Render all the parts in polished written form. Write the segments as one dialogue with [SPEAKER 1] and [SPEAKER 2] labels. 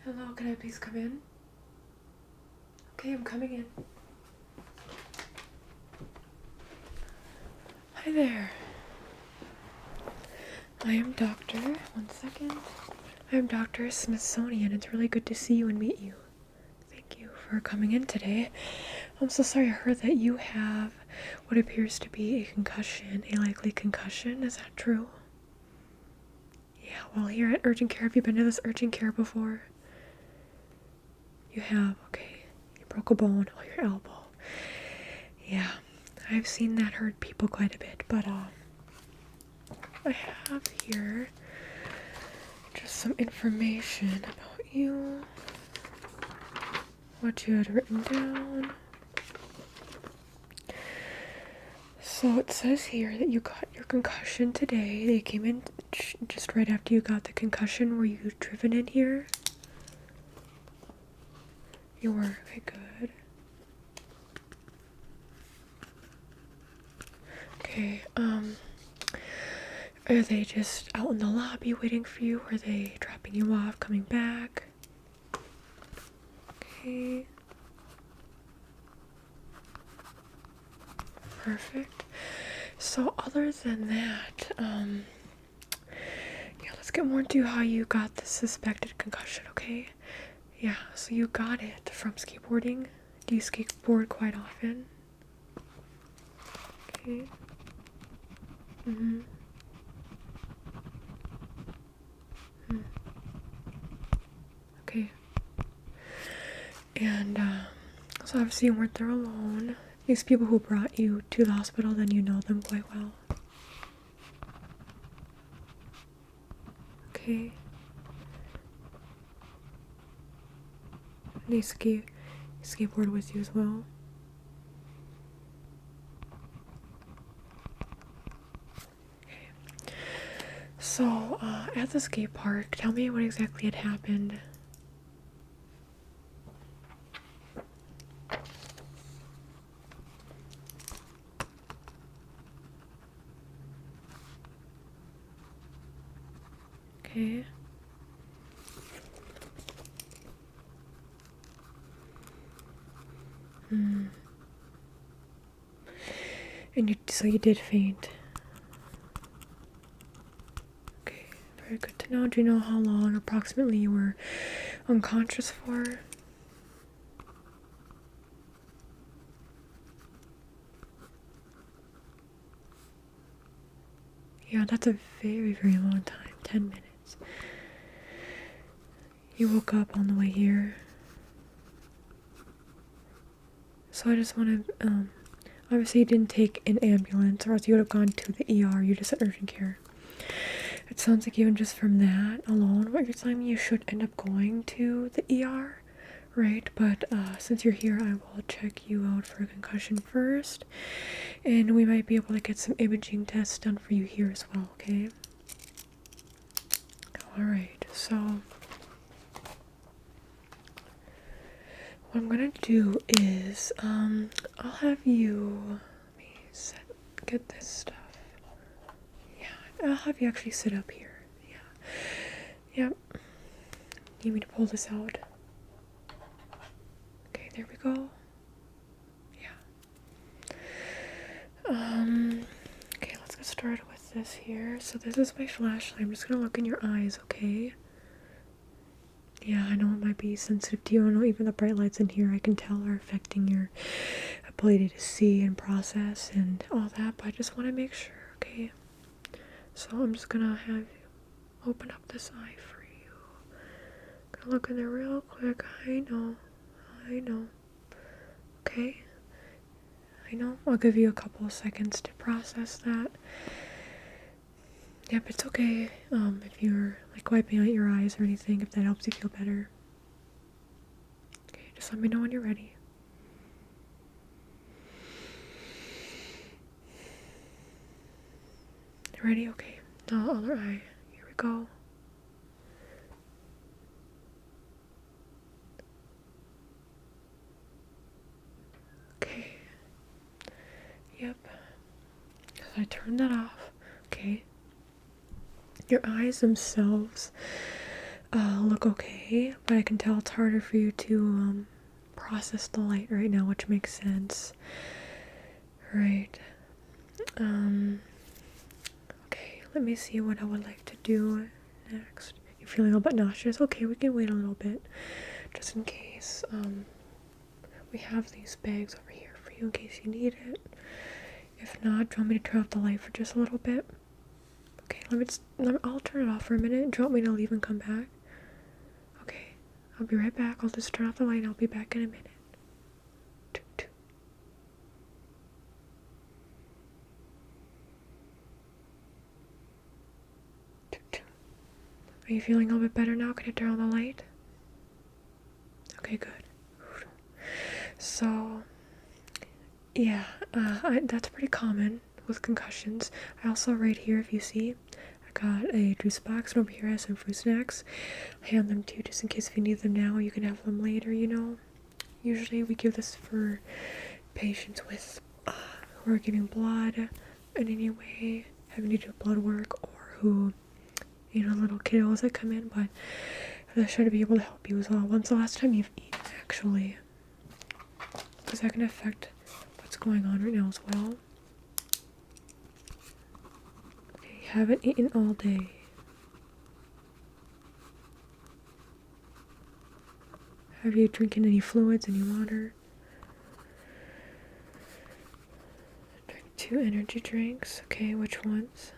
[SPEAKER 1] Hello, can I please come in? Okay, I'm coming in. Hi there. I am Dr. One second. I am Dr. Smithsonian. It's really good to see you and meet you. Thank you for coming in today. I'm so sorry. I heard that you have what appears to be a concussion, a likely concussion. Is that true? Yeah, well, here at Urgent Care, have you been to this urgent care before? You have, okay. You broke a bone on your elbow. Yeah, I've seen that hurt people quite a bit, but I have here just some information about you, what you had written down. So it says here that you got your concussion today. They came in just right after you got the concussion. Were you driven in here? You were. Okay, good. Okay, are they just out in the lobby waiting for you? Are they dropping you off, coming back? Okay. Perfect. So other than that, yeah, let's get more into how you got the suspected concussion, okay? Yeah, so you got it from skateboarding. Do you skateboard quite often? Okay. Okay. And, so obviously you weren't there alone. These people who brought you to the hospital, then you know them quite well. Okay. They skateboard with you as well. Okay. So, at the skate park, tell me what exactly had happened. Okay. And so you did faint. Okay, very good to know. Do you know how long approximately you were unconscious for? Yeah, that's a very, very long time. 10 minutes. You woke up on the way here. So I just want to, obviously you didn't take an ambulance or else you would have gone to the ER. You just had urgent care. It sounds like even just from that alone, what you're telling me, you should end up going to the ER, right? But since you're here, I will check you out for a concussion first. And we might be able to get some imaging tests done for you here as well, okay? Alright, so what I'm gonna do is, I'll have you, let me get this stuff. Yeah, I'll have you actually sit up here. Yeah. Yep. Need me to pull this out? Okay, there we go. Yeah. Okay, let's get started with this here. So this is my flashlight. I'm just gonna look in your eyes, okay? Yeah, I know it might be sensitive to you. I know even the bright lights in here I can tell are affecting your ability to see and process and all that, but I just want to make sure, okay? So I'm just gonna have you open up this eye for you. Gonna look in there real quick. I know. Okay? I know. I'll give you a couple of seconds to process that. Yep, it's okay if you're like wiping out your eyes or anything, if that helps you feel better. Okay, just let me know when you're ready. Ready? Okay. Now other eye. Here we go. Okay. Yep. So I turned that off. Okay. Your eyes themselves look okay, but I can tell it's harder for you to process the light right now, which makes sense. Right. Okay, let me see what I would like to do next. You're feeling a little bit nauseous? Okay, we can wait a little bit, just in case. We have these bags over here for you in case you need it. If not, do you want me to turn off the light for just a little bit? Okay, I'll turn it off for a minute. Do you want me to leave and come back? Okay, I'll be right back. I'll just turn off the light and I'll be back in a minute. Toot, toot. Toot, toot. Are you feeling a little bit better now? Can I turn on the light? Okay, good. So, yeah, that's pretty common with concussions. I also, right here, if you see, I got a juice box, and over here I have some fruit snacks. I hand them to you just in case if you need them now, you can have them later, you know. Usually we give this for patients with who are giving blood in any way, having to do blood work, or who, you know, little kiddos that come in, but this should be able to help you as well. When's the last time you've eaten, actually? Because that can affect what's going on right now as well. Okay, you haven't eaten all day. Have you drinking any fluids, any water? Drink 2 energy drinks. Okay, which ones?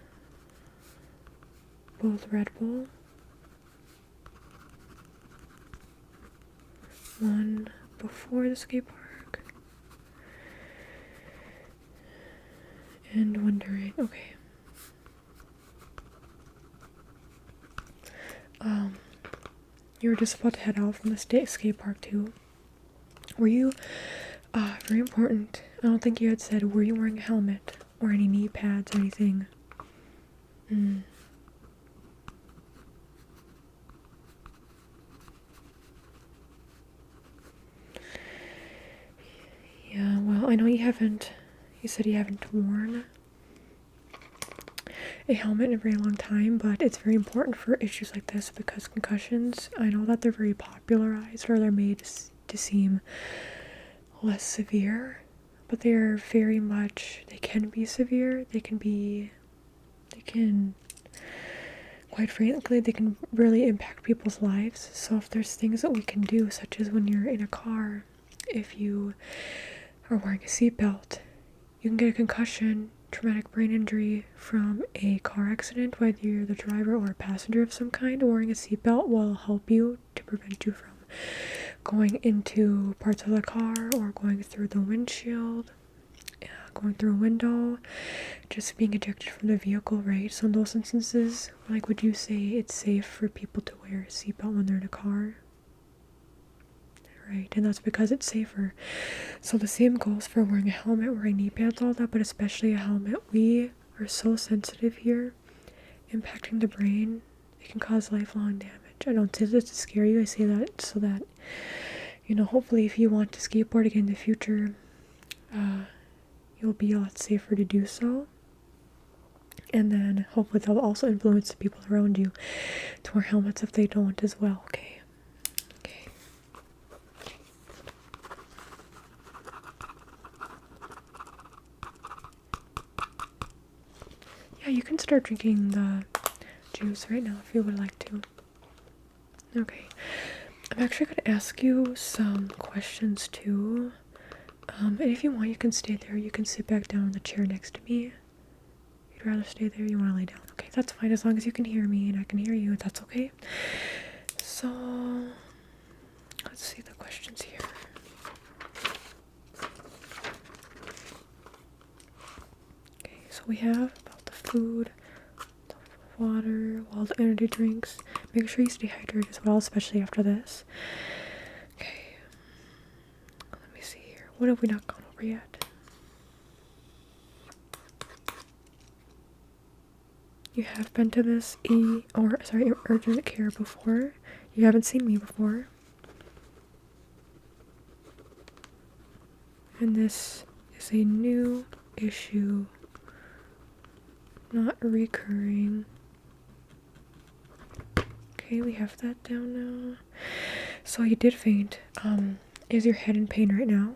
[SPEAKER 1] Both Red Bull. One before the skate park. And one during. Okay. You were just about to head out from the skate park too. Were you, very important, I don't think you had said, were you wearing a helmet or any knee pads or anything? Yeah, well, I know you said you haven't worn a helmet in a very long time, but it's very important for issues like this because concussions, I know that they're very popularized or they're made to seem less severe, but they're very much, they can be severe, quite frankly, they can really impact people's lives. So if there's things that we can do, such as when you're in a car, if you are wearing a seatbelt, you can get a concussion, traumatic brain injury from a car accident, whether you're the driver or a passenger of some kind. Wearing a seatbelt will help you to prevent you from going into parts of the car or going through the windshield, going through a window, just being ejected from the vehicle, right? So in those instances, like, would you say it's safe for people to wear a seatbelt when they're in a car? Right, and that's because it's safer. So the same goes for wearing a helmet, wearing knee pads, all that, but especially a helmet. We are so sensitive here, impacting the brain. It can cause lifelong damage. I don't say this to scare you, I say that so that, you know, hopefully if you want to skateboard again in the future, you'll be a lot safer to do so. And then hopefully that'll also influence the people around you to wear helmets if they don't as well, okay? Yeah, you can start drinking the juice right now if you would like to. Okay. I'm actually going to ask you some questions too. And if you want, you can stay there. You can sit back down in the chair next to me. You'd rather stay there? You want to lay down? Okay, that's fine. As long as you can hear me and I can hear you, that's okay. So, let's see the questions here. Okay, so we have about the food, the water, all the energy drinks. Make sure you stay hydrated as well, especially after this. Okay, let me see here. What have we not gone over yet? You have been to this urgent care before. You haven't seen me before. And this is a new issue, not recurring. Okay, Okay, we have that down now. So you did faint. Is your head in pain right now?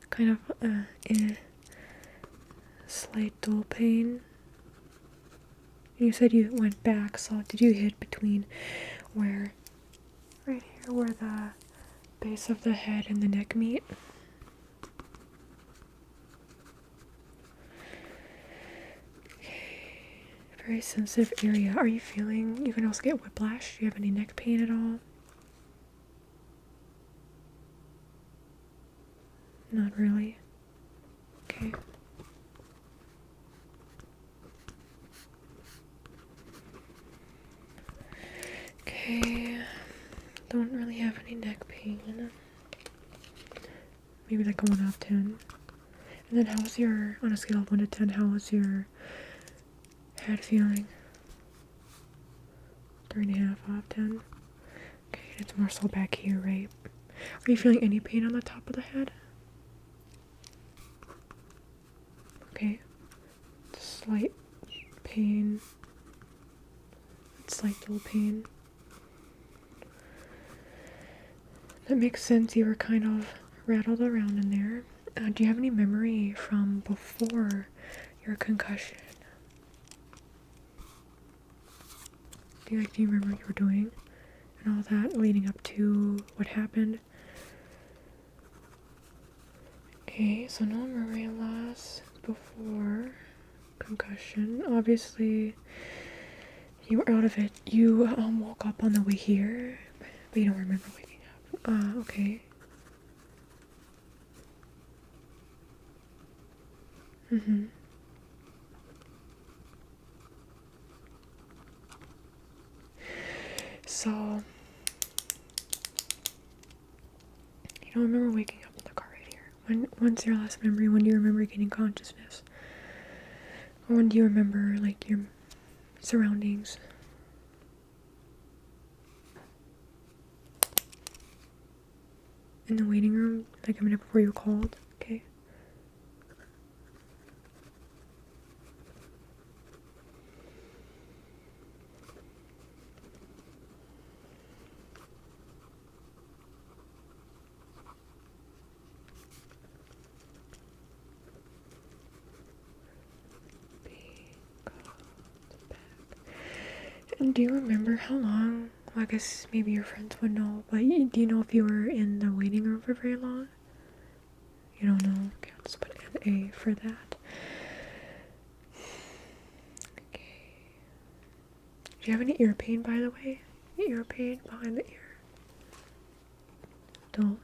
[SPEAKER 1] Kind of, slight dull pain. You said you went back, so did you hit between where, right here, where the base of the head and the neck meet? Okay, very sensitive area. Are you feeling, you can also get whiplash? Do you have any neck pain at all? Not really. Okay. Okay. Don't really have any neck pain. Maybe like a 1 out of 10. And then how's your, on a scale of 1 to 10, how was your head feeling? 3.5 out of 10. Okay, it's more so back here, right? Are you feeling any pain on the top of the head? Okay. Slight pain. Slight little pain. That makes sense. You were kind of rattled around in there. Do you have any memory from before your concussion? Do you remember what you were doing and all that leading up to what happened? Okay, so no memory loss before concussion. Obviously, you were out of it. You woke up on the way here, but you don't remember waking up. Okay. So, you don't remember waking up in the car right here. When's your last memory? When do you remember gaining consciousness? Or when do you remember, like, your surroundings? In the waiting room, like a minute before you were called? Okay. And do you remember how long? Well, I guess maybe your friends would know, but do you know if you were in the waiting room for very long? You don't know? Okay, I'll just put an A for that. Okay. Do you have any ear pain, by the way? Ear pain behind the ear? Dull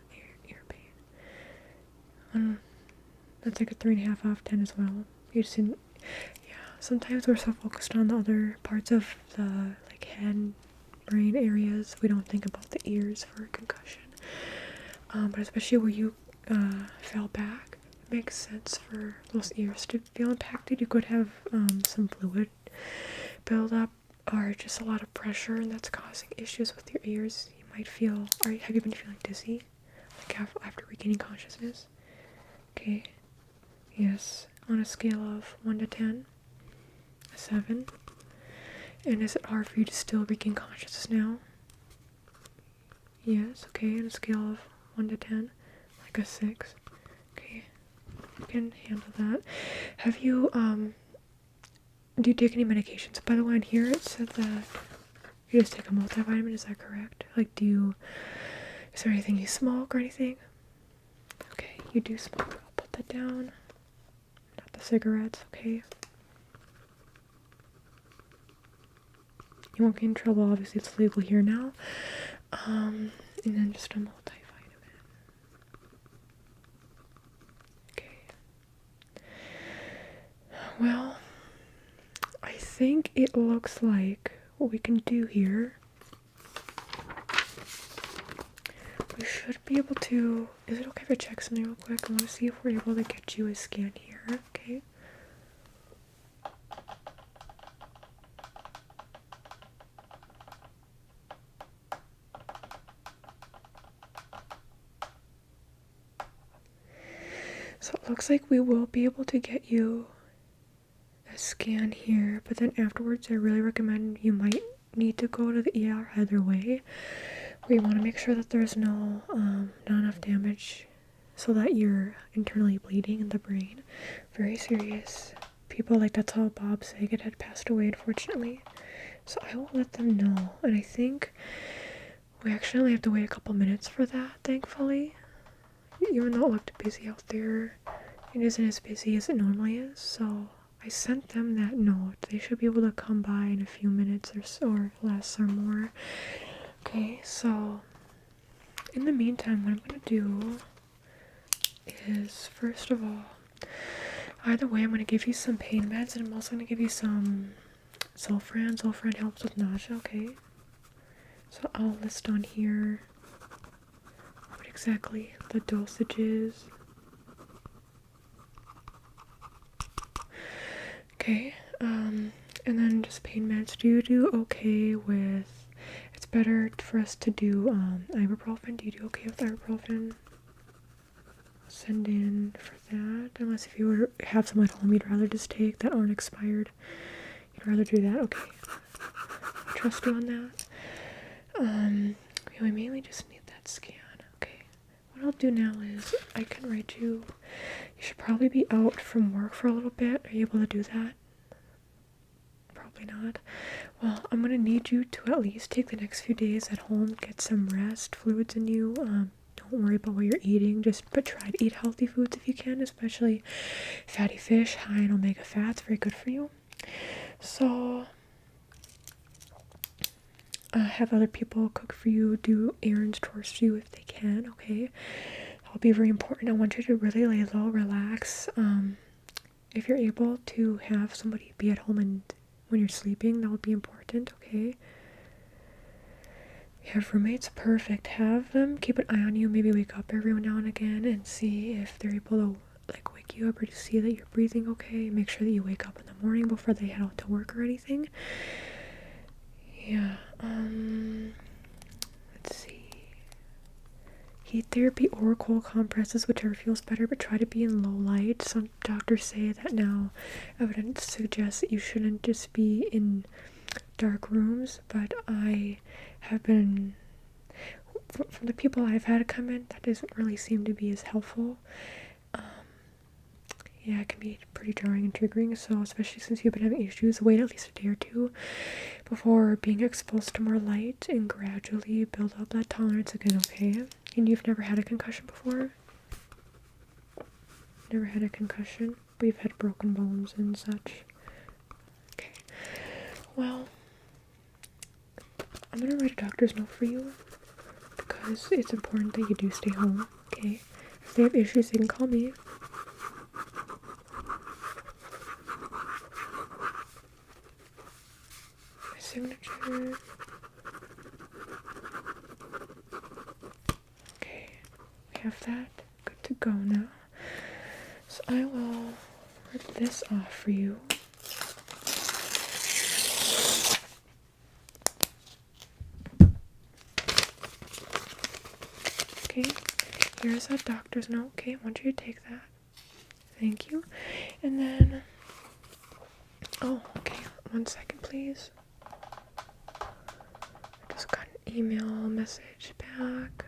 [SPEAKER 1] ear pain. That's like a 3.5 out of 10 as well. You just didn't. Yeah, sometimes we're so focused on the other parts of the like head, brain areas, we don't think about the ears for concussion. But especially where you fell back, it makes sense for those ears to feel impacted. You could have some fluid build up or just a lot of pressure, and that's causing issues with your ears. You might feel. Have you been feeling dizzy, like after regaining consciousness? Okay. Yes. On a scale of 1 to 10, a 7. And is it hard for you to still regain consciousness now? Yes. Okay. On a scale of 1 to 10, like a 6. Okay. You can handle that. Have you, do you take any medications? By the way, on here it said that you just take a multivitamin, is that correct? Like, is there anything you smoke or anything? Okay, you do smoke. I'll put that down. Not the cigarettes, okay? You won't get in trouble, obviously it's legal here now. And then just a multivitamin. Okay. Well, I think it looks like what we can do here, we should be able to, is it okay if I check something real quick? I want to see if we're able to get you a scan here, okay? So it looks like we will be able to get you a scan here, but then afterwards I really recommend you might need to go to the ER either way. We want to make sure that there's not enough damage so that you're internally bleeding in the brain. Very serious. People, like, that's how Bob Saget had passed away, unfortunately. So I will let them know. And I think we actually only have to wait a couple minutes for that, thankfully. Even though it looked busy out there, it isn't as busy as it normally is. So I sent them that note. They should be able to come by in a few minutes or so, or less or more. Okay, so in the meantime, what I'm going to do is, first of all, either way, I'm going to give you some pain meds, and I'm also going to give you some Zofran. Zofran helps with nausea, okay? So I'll list on here what exactly the dosage is. Okay, and then just pain meds. Do you do okay with, it's better for us to do ibuprofen. Do you do okay with ibuprofen? Send in for that, unless if you were to have some at home you'd rather just take that aren't expired. You'd rather do that? Okay. I trust you on that. We mainly just need that scan. Okay. What I'll do now is I can write you should probably be out from work for a little bit. Are you able to do that? Probably not. Well, I'm gonna need you to at least take the next few days at home, get some rest, fluids in you. Don't worry about what you're eating, but try to eat healthy foods if you can, especially fatty fish, high in omega fats, very good for you. So, have other people cook for you, do errands, chores for you if they can, okay? That'll be very important. I want you to really lay low, relax. If you're able to have somebody be at home and when you're sleeping, that would be important, okay? You have roommates, perfect. Have them keep an eye on you, maybe wake up every now and again and see if they're able to like wake you up or to see that you're breathing okay. Make sure that you wake up in the morning before they head out to work or anything. Yeah, let's see. Heat therapy or cold compresses, whichever feels better, but try to be in low light. Some doctors say that now evidence suggests that you shouldn't just be in dark rooms, but I have been, from the people I've had come in, that doesn't really seem to be as helpful. Yeah, it can be pretty jarring and triggering, so especially since you've been having issues, wait at least a day or two before being exposed to more light and gradually build up that tolerance again, okay? And you've never had a concussion before? Never had a concussion, but you've had broken bones and such. Okay, well, I'm gonna write a doctor's note for you because it's important that you do stay home, okay? If they have issues, they can call me. My signature. Okay, we have that. Good to go now. So I will rip this off for you. Okay, here's a doctor's note. Okay, I want you to take that. Thank you. And then, oh, okay, 1 second, please. I just got an email message back.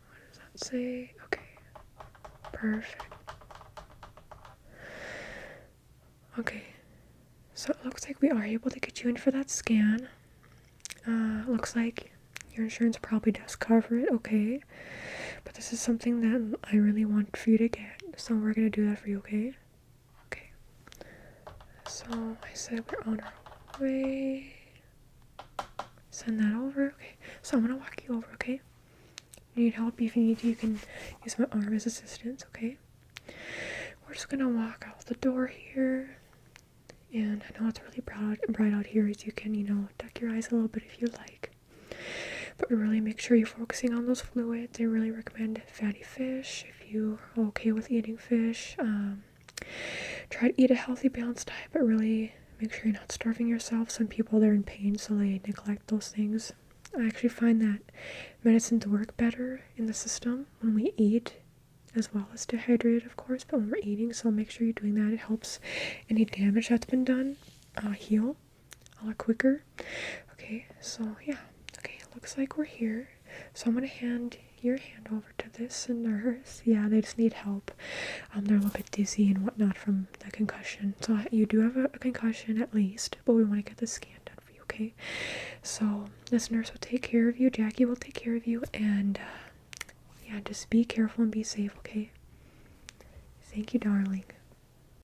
[SPEAKER 1] What does that say? Okay, perfect. Okay, so it looks like we are able to get you in for that scan. Looks like your insurance probably does cover it, okay? But this is something that I really want for you to get, so we're gonna do that for you, okay? Okay. So I said we're on our way. Send that over, okay? So I'm gonna walk you over, okay? You need help? If you need to, you can use my arm as assistance, okay? We're just gonna walk out the door here. And I know it's really bright out here, as you can, duck your eyes a little bit if you like. But really make sure you're focusing on those fluids. I really recommend fatty fish if you are okay with eating fish. Try to eat a healthy, balanced diet, but really make sure you're not starving yourself. Some people, they're in pain, so they neglect those things. I actually find that medicines work better in the system when we eat as well as dehydrated, of course, but when we're eating, so make sure you're doing that. It helps any damage that's been done heal a lot quicker. Okay, so yeah. Okay, it looks like we're here. So I'm gonna hand your hand over to this nurse. Yeah, they just need help. They're a little bit dizzy and whatnot from the concussion. So you do have a concussion at least, but we want to get the scan done for you, okay? So this nurse will take care of you. Jackie will take care of you, and yeah, just be careful and be safe, okay? Thank you, darling.